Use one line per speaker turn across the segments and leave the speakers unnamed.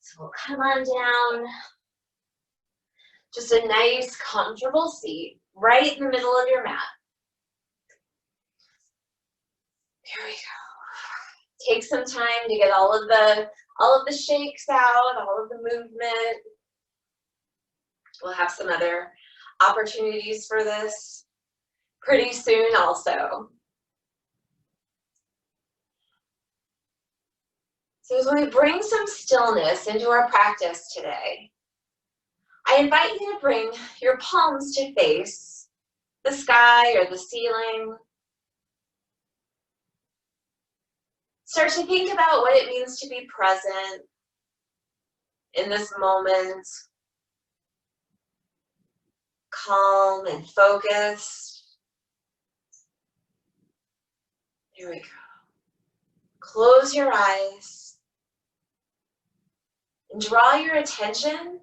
So we'll come on down. Just a nice, comfortable seat right in the middle of your mat. There we go. Take some time to get all of the shakes out, all of the movement. We'll have some other opportunities for this pretty soon also. So as we bring some stillness into our practice today, I invite you to bring your palms to face the sky or the ceiling. Start to think about what it means to be present in this moment, calm and focused. There we go. Close your eyes and draw your attention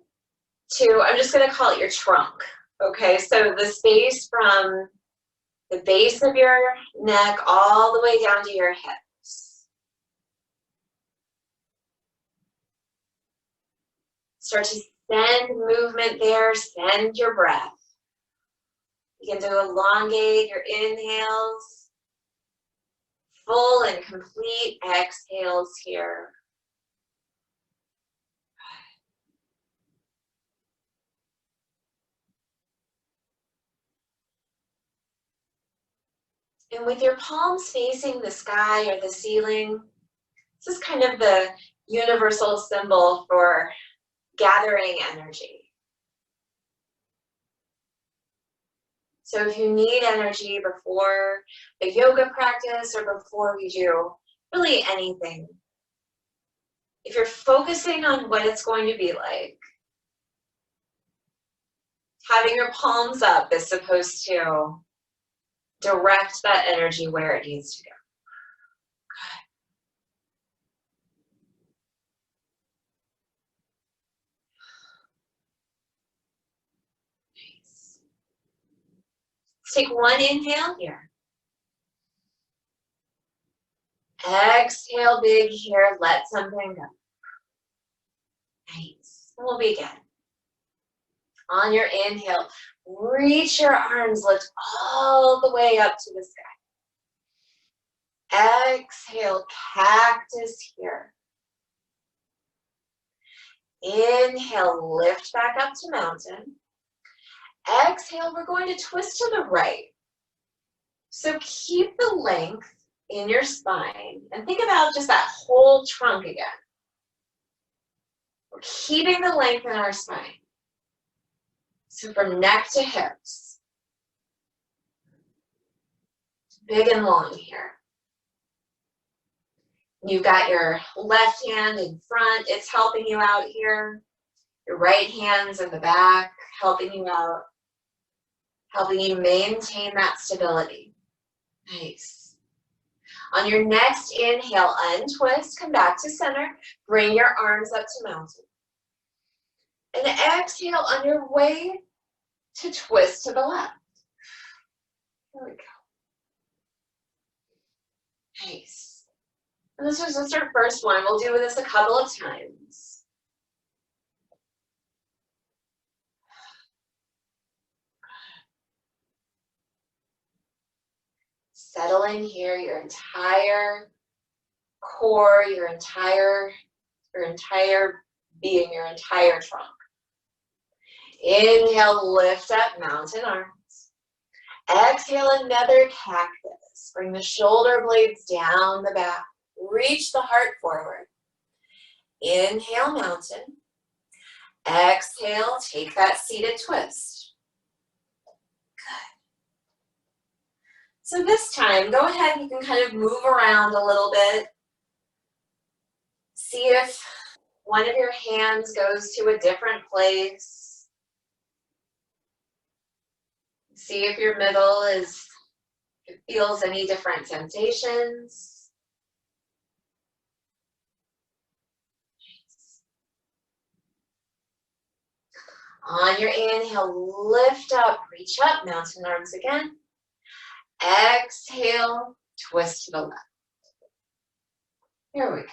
to, I'm just going to call it your trunk. Okay, so the space from the base of your neck all the way down to your hips. Start to send movement there, send your breath. Begin to elongate your inhales, full and complete exhales here. And with your palms facing the sky or the ceiling, this is kind of the universal symbol for gathering energy. So if you need energy before a yoga practice or before we do really anything, if you're focusing on what it's going to be like, having your palms up is supposed to direct that energy where it needs to go. Nice. Let's take one inhale here. Exhale big here, let something go. Nice. And we'll begin. On your inhale, reach your arms, lift all the way up to the sky. Exhale, cactus here. Inhale, lift back up to mountain. Exhale, we're going to twist to the right. So keep the length in your spine and think about just that whole trunk again. We're keeping the length in our spine. So from neck to hips. Big and long here. You've got your left hand in front, it's helping you out here. Your right hand's in the back, helping you out, helping you maintain that stability. Nice. On your next inhale, untwist, come back to center, bring your arms up to mountain. And exhale on your way to twist to the left. There we go. Nice. And this was just our first one. We'll do this a couple of times. Settle in here, your entire core, your entire being, your entire trunk. Inhale, lift up, mountain arms. Exhale, another cactus. Bring the shoulder blades down the back. Reach the heart forward. Inhale, mountain. Exhale, take that seated twist. Good. So this time, go ahead, you can kind of move around a little bit. See if one of your hands goes to a different place. See if your middle feels any different sensations. On your inhale, lift up, reach up, mountain arms again. Exhale, twist to the left. Here we go.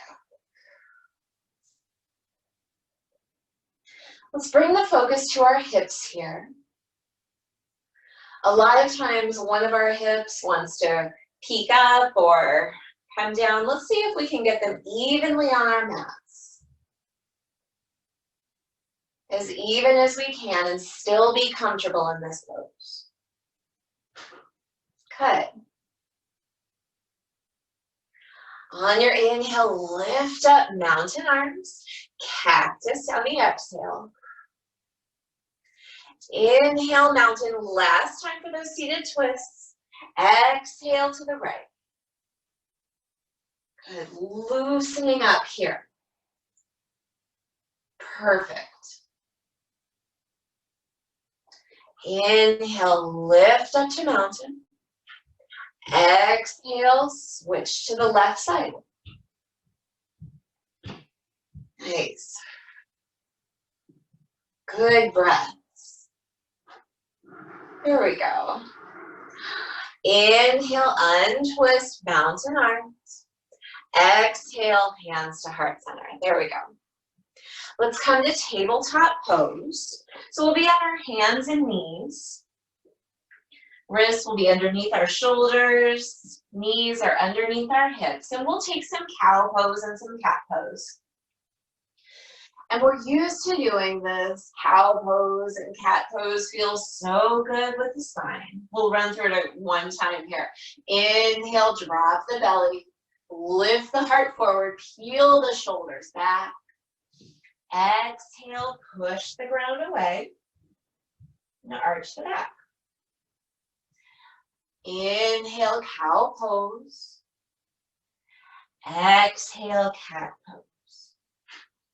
Let's bring the focus to our hips here. A lot of times one of our hips wants to peek up or come down. Let's see if we can get them evenly on our mats. As even as we can and still be comfortable in this pose. Good. On your inhale, lift up mountain arms, cactus on the exhale. Inhale, mountain, last time for those seated twists. Exhale to the right. Good, loosening up here. Perfect. Inhale, lift up to mountain. Exhale, switch to the left side. Nice. Good breaths. Here we go. Inhale, untwist, mountain arms. Exhale, hands to heart center. There we go. Let's come to tabletop pose. So we'll be on our hands and knees. Wrists will be underneath our shoulders. Knees are underneath our hips. And we'll take some cow pose and some cat pose. And we're used to doing this. Cow pose and cat pose feels so good with the spine. We'll run through it one time here. Inhale, drop the belly. Lift the heart forward. Peel the shoulders back. Exhale, push the ground away. Now arch the back. Inhale, cow pose. Exhale, cat pose.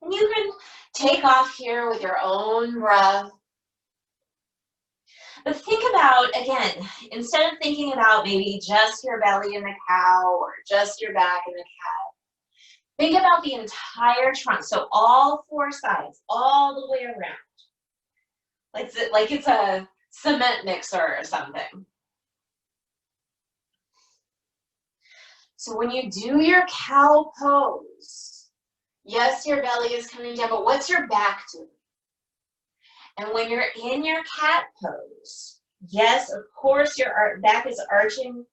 And you can take off here with your own breath. But think about, again, instead of thinking about maybe just your belly in the cow or just your back in the cat, think about the entire trunk. So all four sides, all the way around. Like it's a cement mixer or something. So when you do your cow pose, yes, your belly is coming down, but what's your back doing? And when you're in your cat pose, yes, of course your back is arching,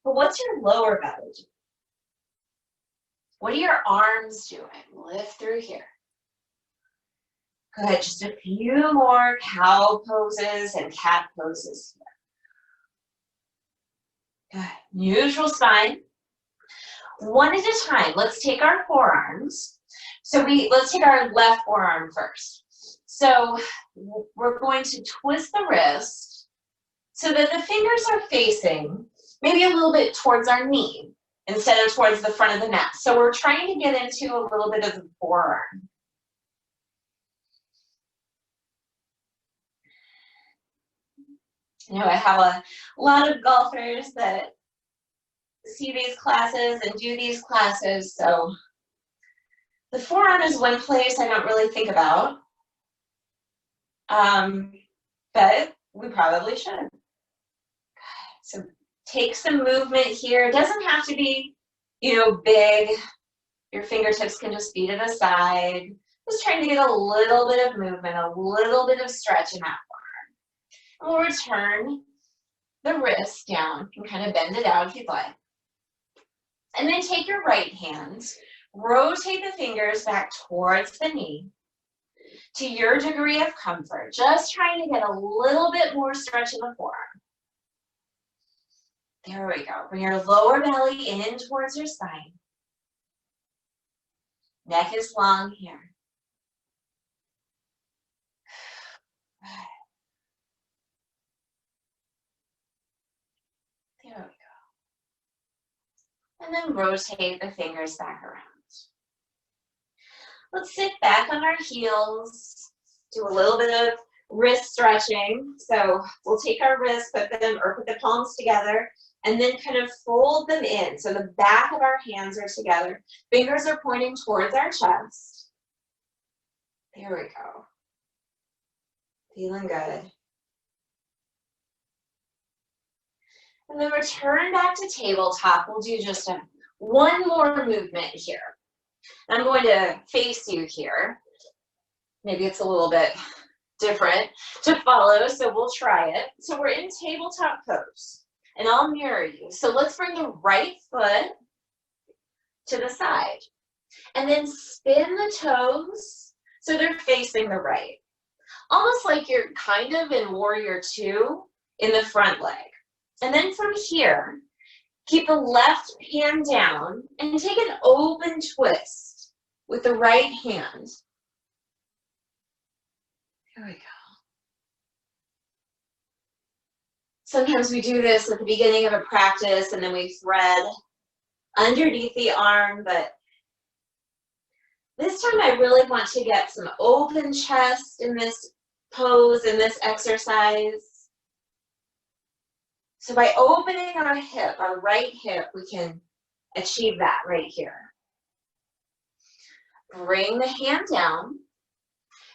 but what's your lower belly doing? What are your arms doing? Lift through here. Good, just a few more cow poses and cat poses here. Good, neutral spine. One at a time, let's take our forearms. So let's take our left forearm first. So we're going to twist the wrist so that the fingers are facing maybe a little bit towards our knee instead of towards the front of the mat. So we're trying to get into a little bit of the forearm. You know, I have a lot of golfers that see these classes and do these classes, so the forearm is one place I don't really think about, but we probably should. So take some movement here. It doesn't have to be, big. Your fingertips can just be to the side. Just trying to get a little bit of movement, a little bit of stretch in that forearm. And we'll return the wrist down. You can kind of bend it out if you'd like. And then take your right hand, rotate the fingers back towards the knee to your degree of comfort, just trying to get a little bit more stretch in the forearm. There we go. Bring your lower belly in towards your spine. Neck is long here. There we go. And then rotate the fingers back around. Let's sit back on our heels, do a little bit of wrist stretching. So we'll take our wrists, put the palms together, and then kind of fold them in. So the back of our hands are together. Fingers are pointing towards our chest. There we go. Feeling good. And then return back to tabletop. We'll do just one more movement here. I'm going to face you here. Maybe it's a little bit different to follow, so we'll try it. So we're in tabletop pose, and I'll mirror you. So let's bring the right foot to the side, and then spin the toes so they're facing the right. Almost like you're kind of in Warrior Two in the front leg. And then from here, keep the left hand down and take an open twist with the right hand. Here we go. Sometimes we do this at the beginning of a practice and then we thread underneath the arm, but this time I really want to get some open chest in this pose, in this exercise. So by opening our hip, our right hip, we can achieve that right here. Bring the hand down.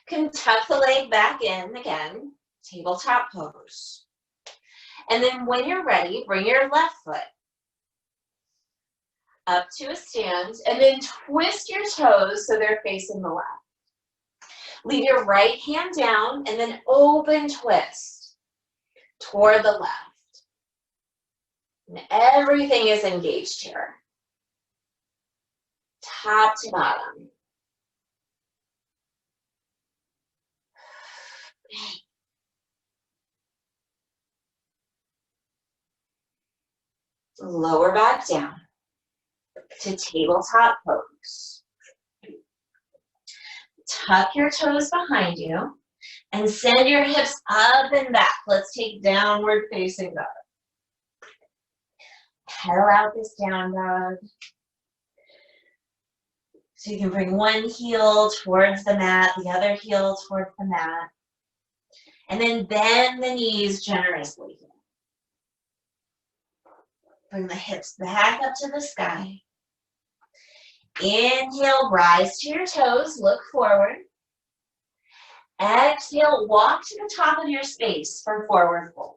Can tuck the leg back in again, tabletop pose. And then when you're ready, bring your left foot up to a stand, and then twist your toes so they're facing the left. Leave your right hand down and then open twist toward the left. And everything is engaged here. Top to bottom. Lower back down to tabletop pose. Tuck your toes behind you and send your hips up and back. Let's take downward facing dog. Pedal out this down dog. So you can bring one heel towards the mat, the other heel towards the mat. And then bend the knees generously. Bring the hips back up to the sky. Inhale, rise to your toes, look forward. Exhale, walk to the top of your space for forward fold.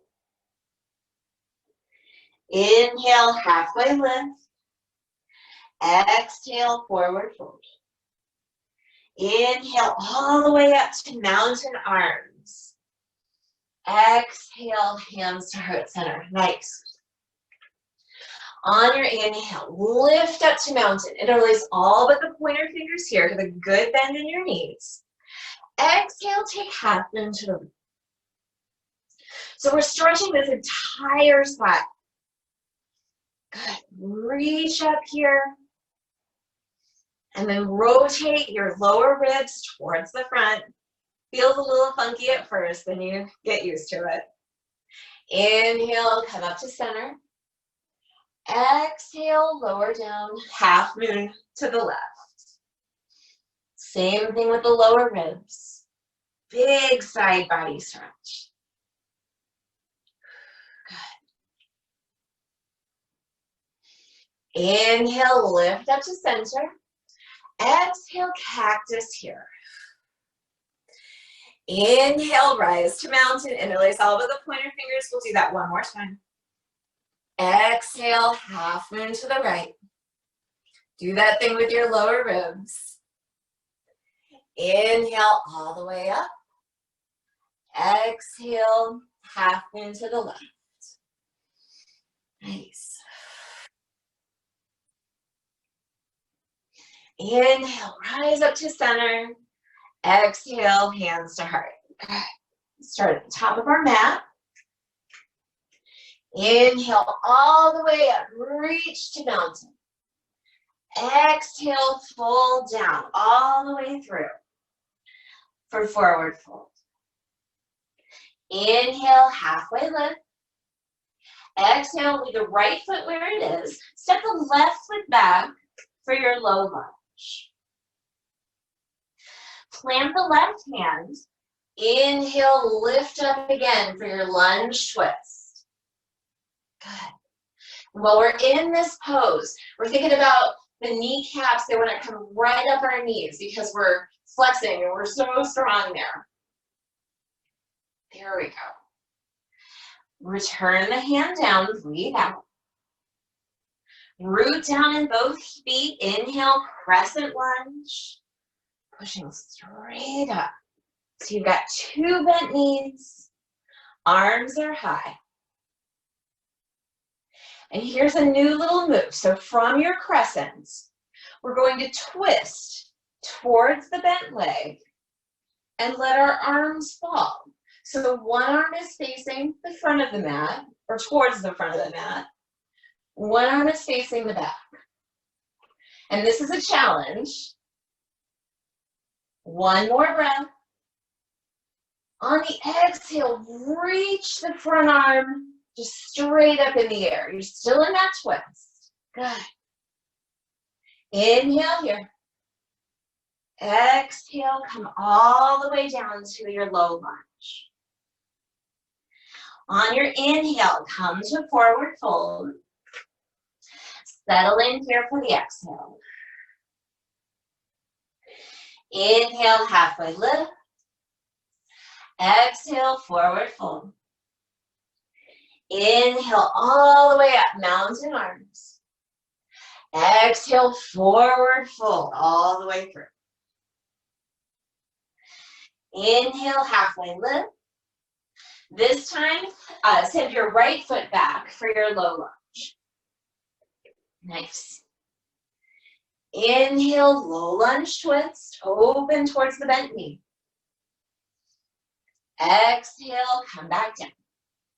Inhale, halfway lift. Exhale, forward fold. Inhale all the way up to mountain arms. Exhale, hands to heart center. Nice. On your inhale, lift up to mountain. Interlace all but the pointer fingers here. Give a good bend in your knees. Exhale, take half bend to the right. So we're stretching this entire spine. Good. Reach up here. And then rotate your lower ribs towards the front. Feels a little funky at first, then you get used to it. Inhale, come up to center. Exhale, lower down, half moon to the left. Same thing with the lower ribs. Big side body stretch. Good. Inhale, lift up to center. Exhale, cactus here. Inhale, rise to mountain. Interlace all but the pointer fingers. We'll do that one more time. Exhale, half moon to the right. Do that thing with your lower ribs. Inhale all the way up. Exhale, half moon to the left. Nice. Inhale, rise up to center. Exhale, hands to heart. Good. Start at the top of our mat. Inhale all the way up, reach to mountain. Exhale, fold down all the way through for forward fold. Inhale, halfway lift. Exhale, leave the right foot where it is. Step the left foot back for your low lunge. Plant the left hand. Inhale, lift up again for your lunge twist. Good. While we're in this pose, we're thinking about the kneecaps. They want to come right up our knees because we're flexing and we're so strong there. There we go. Return the hand down, breathe out. Root down in both feet. Inhale, crescent lunge. Pushing straight up. So you've got 2 bent knees, arms are high. And here's a new little move. So from your crescent, we're going to twist towards the bent leg and let our arms fall. So one arm is facing the front of the mat, or towards the front of the mat. One arm is facing the back. And this is a challenge. One more breath. On the exhale, reach the front arm just straight up in the air. You're still in that twist. Good. Inhale here. Exhale, come all the way down to your low lunge. On your inhale, come to forward fold. Settle in here for the exhale. Inhale, halfway lift. Exhale, forward fold. Inhale all the way up, mountain arms. Exhale, forward fold all the way through. Inhale, halfway lift. This time, send your right foot back for your low lunge. Nice. Inhale, low lunge twist, open towards the bent knee. Exhale, come back down.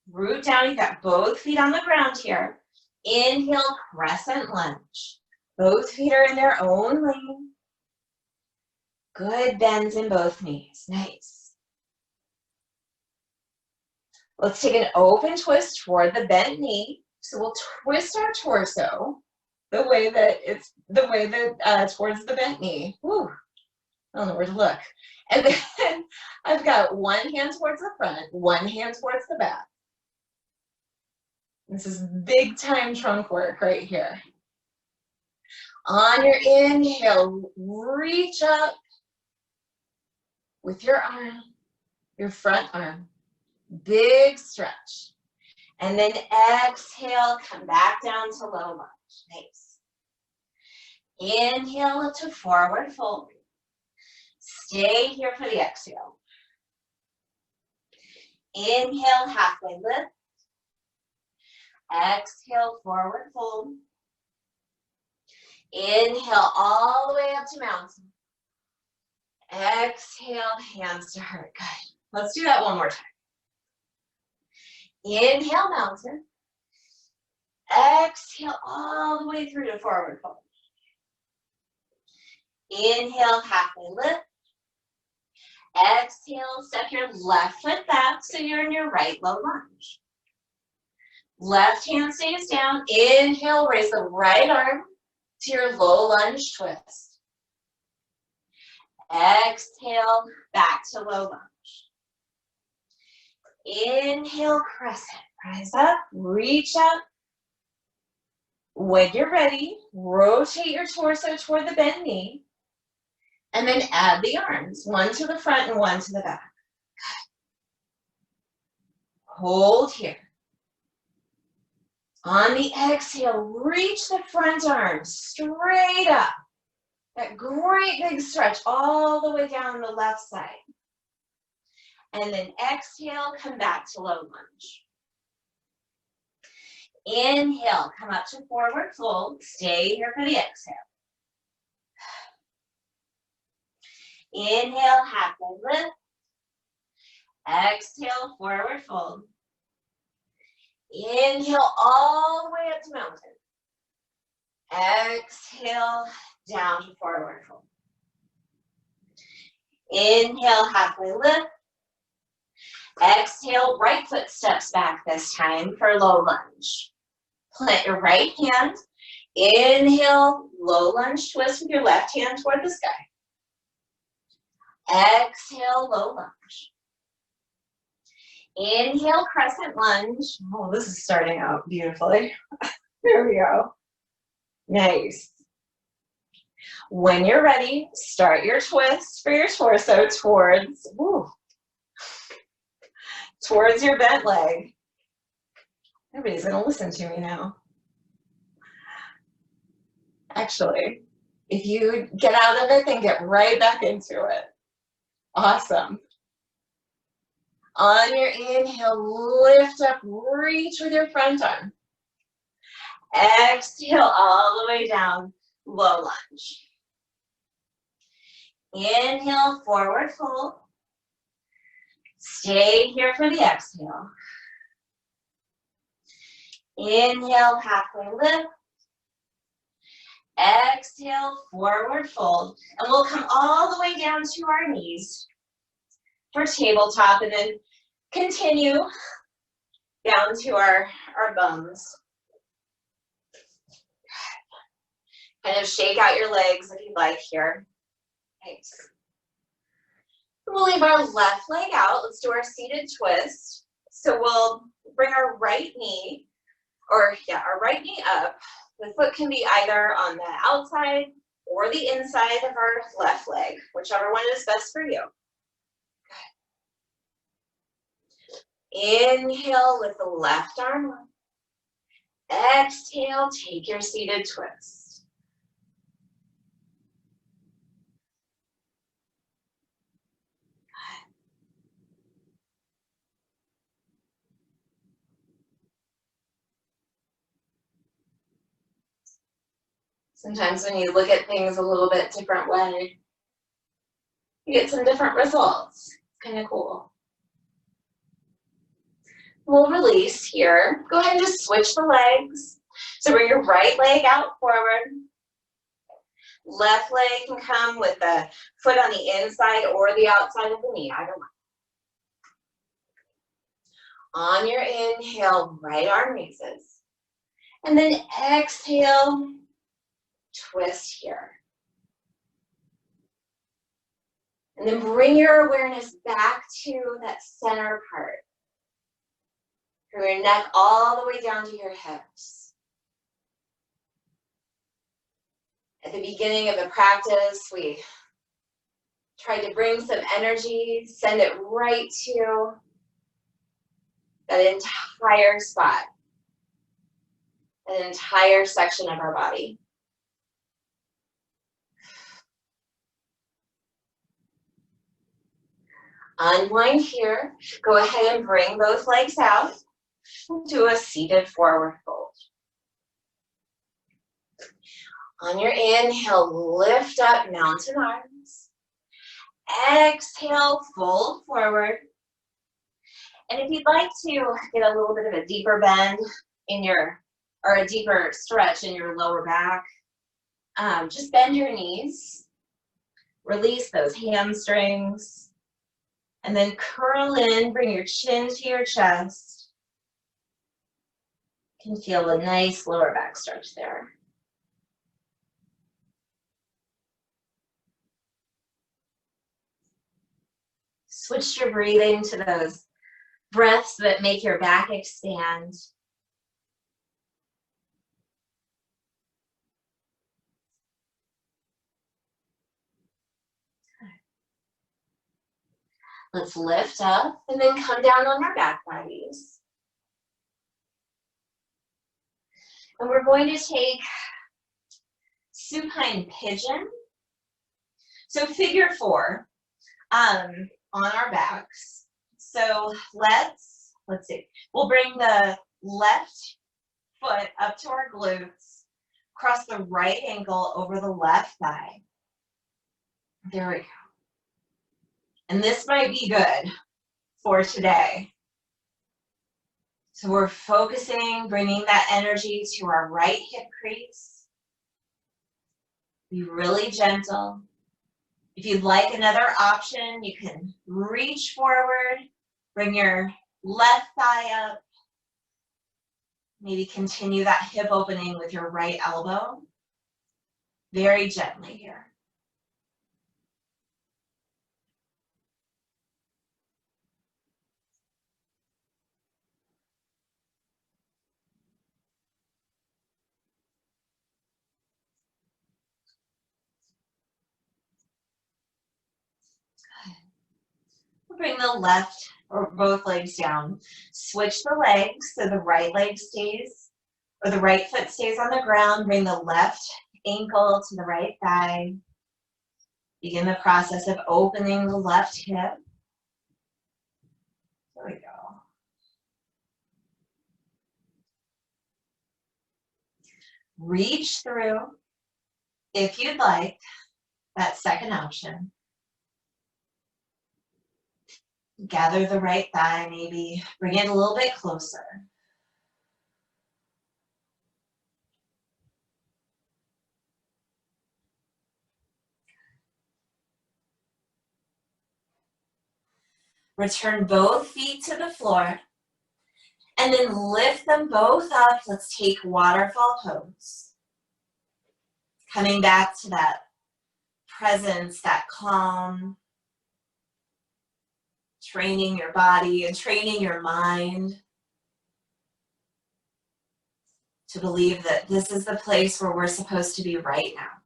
Root down, you've got both feet on the ground here. Inhale, crescent lunge. Both feet are in their own lane. Good bends in both knees, nice. Let's take an open twist toward the bent knee. So we'll twist our torso the way that towards the bent knee. Whew. I don't know where to look. And then I've got one hand towards the front, one hand towards the back. This is big time trunk work right here. On your inhale, reach up with your arm, your front arm. Big stretch. And then exhale, come back down to low lunge. Nice. Inhale to forward fold. Stay here for the exhale. Inhale, halfway lift. Exhale, forward fold. Inhale all the way up to mountain. Exhale, hands to heart. Good. Let's do that one more time. Inhale, mountain. Exhale all the way through to forward fold. Inhale, halfway lift. Exhale, step your left foot back so you're in your right low lunge. Left hand stays down. Inhale, raise the right arm to your low lunge twist. Exhale, back to low lunge. Inhale, crescent. Rise up, reach up. When you're ready, rotate your torso toward the bent knee. And then add the arms, one to the front and one to the back. Hold here. On the exhale, reach the front arm straight up. That great big stretch all the way down the left side. And then exhale, come back to low lunge. Inhale, come up to forward fold. Stay here for the exhale. Inhale, halfway lift. Exhale, forward fold. Inhale all the way up to mountain. Exhale, down to forward fold. Inhale, halfway lift. Exhale, right foot steps back this time for low lunge. Plant your right hand. Inhale, low lunge twist with your left hand toward the sky. Exhale, low lunge. Inhale, crescent lunge. Oh, this is starting out beautifully. There we go. Nice. When you're ready, start your twist for your torso towards your bent leg. Everybody's going to listen to me now. Actually, if you get out of it, then get right back into it. Awesome. On your inhale, lift up, reach with your front arm. Exhale all the way down, low lunge. Inhale, forward fold. Stay here for the exhale. Inhale, halfway lift. Exhale, forward fold. And we'll come all the way down to our knees for tabletop and then continue down to our bums. Kind of shake out your legs if you'd like here. Nice. We'll leave our left leg out. Let's do our seated twist. So we'll bring our right knee, our right knee up. The foot can be either on the outside or the inside of our left leg, whichever one is best for you. Good. Inhale with the left arm up. Exhale, take your seated twist. Sometimes when you look at things a little bit different way, you get some different results. It's kind of cool. We'll release here. Go ahead and just switch the legs. So bring your right leg out forward. Left leg can come with the foot on the inside or the outside of the knee, either one. On your inhale, right arm raises. And then exhale, twist here. And then bring your awareness back to that center part. From your neck all the way down to your hips. At the beginning of the practice, we tried to bring some energy, send it right to that entire spot, that entire section of our body. Unwind here. Go ahead and bring both legs out. Do a seated forward fold. On your inhale, lift up mountain arms. Exhale, fold forward. And if you'd like to get a little bit of a deeper bend in or a deeper stretch in your lower back, just bend your knees. Release those hamstrings. And then curl in, bring your chin to your chest. You can feel a nice lower back stretch there. Switch your breathing to those breaths that make your back expand. Let's lift up and then come down on our back bodies. And we're going to take supine pigeon. So figure 4 on our backs. So let's see. We'll bring the left foot up to our glutes, cross the right ankle over the left thigh. There we go. And this might be good for today. So we're focusing, bringing that energy to our right hip crease. Be really gentle. If you'd like another option, you can reach forward, bring your left thigh up. Maybe continue that hip opening with your right elbow. Very gently here. Bring the left or both legs down. Switch the legs so the right leg stays, or the right foot stays on the ground. Bring the left ankle to the right thigh. Begin the process of opening the left hip. reach through if you'd like, that second option. Gather the right thigh, maybe bring it a little bit closer. Return both feet to the floor and then lift them both up. Let's take waterfall pose. Coming back to that presence, that calm, training your body and training your mind to believe that this is the place where we're supposed to be right now.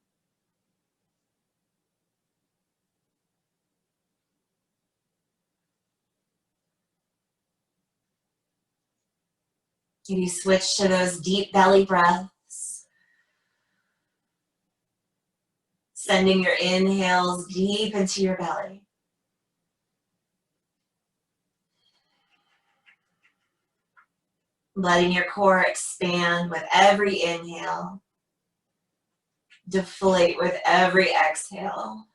Maybe switch to those deep belly breaths. Sending your inhales deep into your belly. Letting your core expand with every inhale. Deflate with every exhale.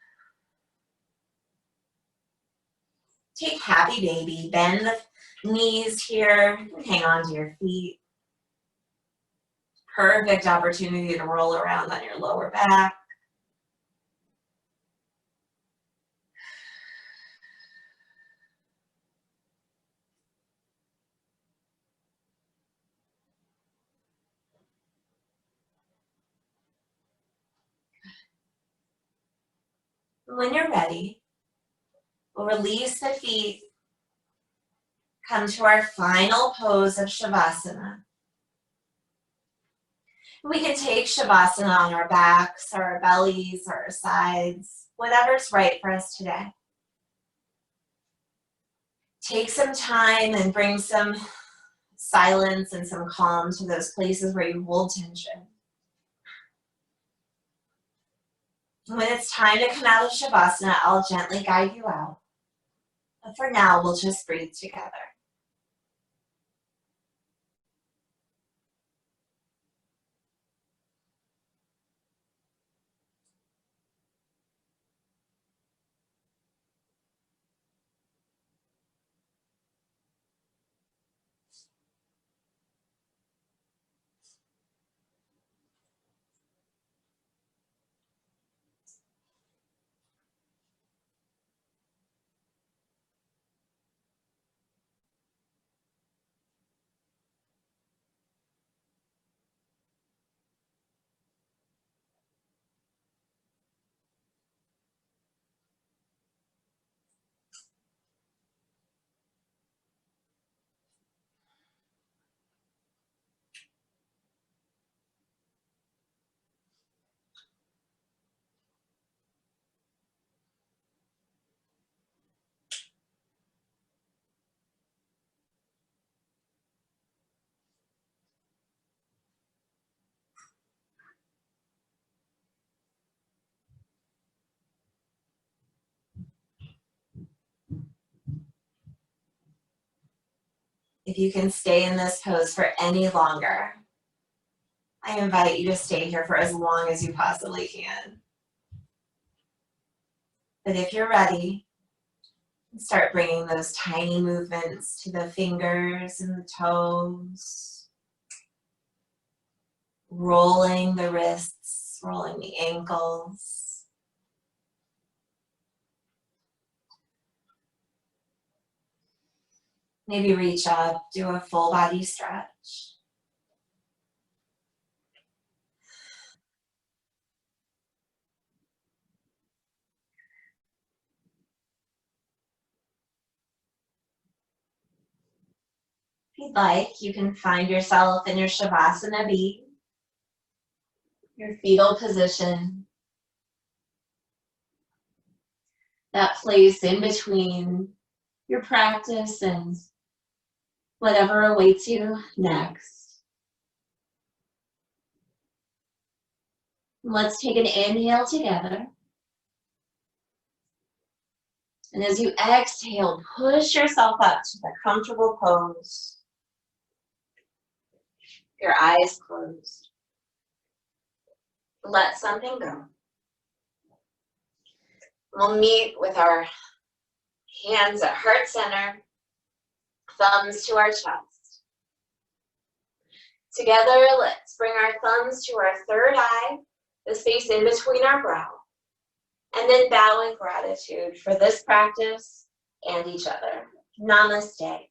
Take happy baby. Bend the knees here. Hang on to your feet. Perfect opportunity to roll around on your lower back. When you're ready, we'll release the feet. Come to our final pose of Shavasana. We can take Shavasana on our backs, or our bellies, or our sides, whatever's right for us today. Take some time and bring some silence and some calm to those places where you hold tension. When it's time to come out of Shavasana, I'll gently guide you out. But for now, we'll just breathe together. If you can stay in this pose for any longer, I invite you to stay here for as long as you possibly can. But if you're ready, start bringing those tiny movements to the fingers and the toes. Rolling the wrists, rolling the ankles. Maybe reach up, do a full body stretch. If you'd like, you can find yourself in your Shavasana B, your fetal position, that place in between your practice and whatever awaits you next. Let's take an inhale together. And as you exhale, push yourself up to the comfortable pose. Your eyes closed. let something go. We'll meet with our hands at heart center, thumbs to our chest. Together, let's bring our thumbs to our third eye, the space in between our brow, and then bow in gratitude for this practice and each other. Namaste.